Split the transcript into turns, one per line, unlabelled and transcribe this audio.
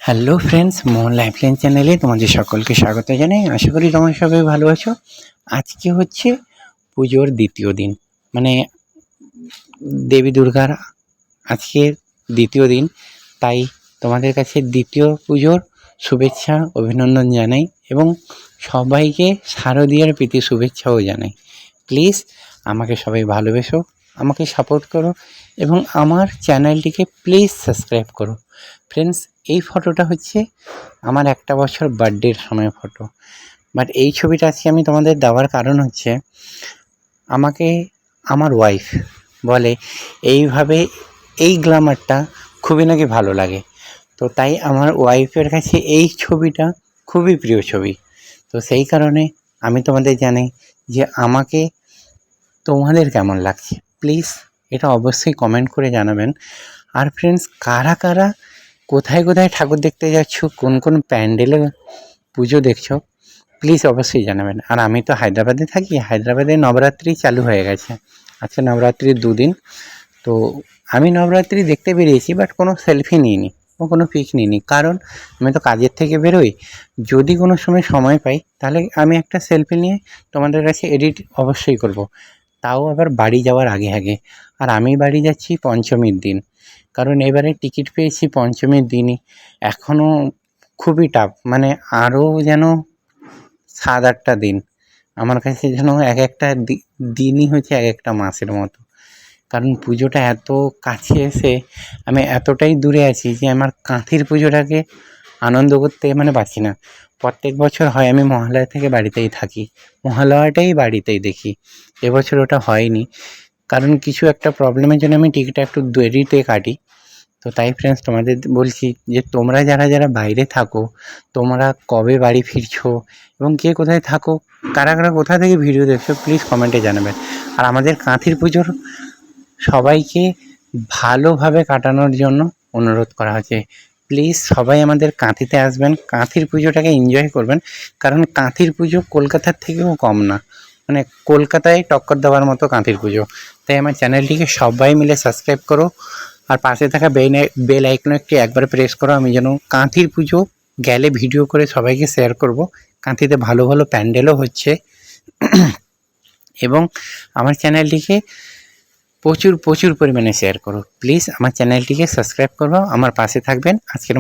Hello friends, মোহন lifeline চ্যানেলে তোমাদের সকলকে স্বাগত জানাই। আশা করি তোমরা সবাই ভালো আছো। আজকে হচ্ছে পুজোর দ্বিতীয় দিন, মানে দেবী দুর্গার আজকের দ্বিতীয় দিন। তাই তোমাদের কাছে দ্বিতীয় পুজোর শুভেচ্ছা অভিনন্দন জানাই এবং সবাইকে শারদীয়ার প্রীতি শুভেচ্ছাও জানাই। প্লিজ আমাকে সবাই ভালোবেসো, আমাকে সাপোর্ট করো এবং আমার চ্যানেলটিকে প্লিজ সাবস্ক্রাইব করো। ফ্রেন্ডস, এই ফটোটা হচ্ছে আমার 1 বছর বার্থডের সময় ফটো। বাট এই ছবিটা আজকে আমি তোমাদের দেওয়ার কারণ হচ্ছে, আমাকে আমার ওয়াইফ বলে এইভাবে এই গ্ল্যামারটা খুবই নাকি ভালো লাগে। তো তাই আমার ওয়াইফের কাছে এই ছবিটা খুবই প্রিয় ছবি। তো সেই কারণে আমি তোমাদের জানাই যে আমাকে তোমাদের কেমন লাগছে প্লিজ এটা অবশ্যই কমেন্ট করে জানাবেন। আর ফ্রেন্ডস, কারা কারা কোথায় কোথায় ঠাকুর দেখতে যাচ্ছ, কোন কোন প্যান্ডেলে পুজো দেখছো, প্লিজ অবশ্যই জানাবেন। আর আমি তো হায়দ্রাবাদে থাকি, হায়দ্রাবাদে নবরাত্রি চালু হয়ে গেছে। আজকে নবরাত্রির 2 দিন। তো আমি নবরাত্রি দেখতে বেরিয়েছি, বাট কোনো সেলফি নিইনি বা কোনো পিক নিইনি, কারণ আমি তো কাজের থেকে বেরোই। যদি কোনো সময় পাই তাহলে আমি একটা সেলফি নিয়ে তোমাদের কাছে এডিট অবশ্যই করব, তাও আবার বাড়ি যাওয়ার আগে আগে। আর আমি বাড়ি যাচ্ছি পঞ্চমীর দিন, কারণ এবারে টিকিট পেয়েছি পঞ্চমীর দিনই। এখনও খুবই টাফ, মানে আরও যেন 7-8টা দিন। আমার কাছে যেন এক একটা দিনই হচ্ছে এক একটা মাসের মতো, কারণ পুজোটা এত কাছে এসে আমি এতটাই দূরে আছি যে আমার কাঁথির পুজোটাকে আনন্দ করতে পারছি না। প্রত্যেক বছর হয় আমি মহালয়া থেকে বাড়িতেই থাকি, মহালয়াটাই বাড়িতেই দেখি। এবছর ওটা হয়নি, কারণ কিছু একটা প্রবলেমের জন্য আমি টিকিটটা একটু দেরিতে কাটি। তো তাই ফ্রেন্ডস, তোমাদের বলছি যে তোমরা যারা যারা বাইরে থাকো, তোমরা কবে বাড়ি ফিরছো এবং কে কোথায় থাকো, কারা কারা কোথা থেকে ভিডিও দেখছো, প্লিজ কমেন্টে জানাবেন। আর আমাদের কাঁথির পুজোর সবাইকে ভালোভাবে কাটানোর জন্য অনুরোধ করা হচ্ছে। প্লিজ সবাই আমাদের কাঁথিতে আসবেন, কাঁথির পুজোটাকে এনজয় করবেন, কারণ কাঁথির পুজো কলকাতার থেকেও কম না, মানে কলকাতায় টক্কর দেওয়ার মতো কাঁথির পুজো। তাই আমার চ্যানেলটিকে সবাই মিলে সাবস্ক্রাইব করো, আর পাশে থাকা বেল আইকনে একবার প্রেস করো, আমি যেন কাঁথির পুজো গেলে ভিডিও করে সবাইকে শেয়ার করব। কাঁথিতে ভালো ভালো প্যান্ডেলও হচ্ছে এবং আমার চ্যানেলটিকে প্রচুর প্রচুর পরিমাণে শেয়ার করো। প্লিজ আমার চ্যানেলটিকে সাবস্ক্রাইব করো, আমার পাশে থাকবেন। আজকের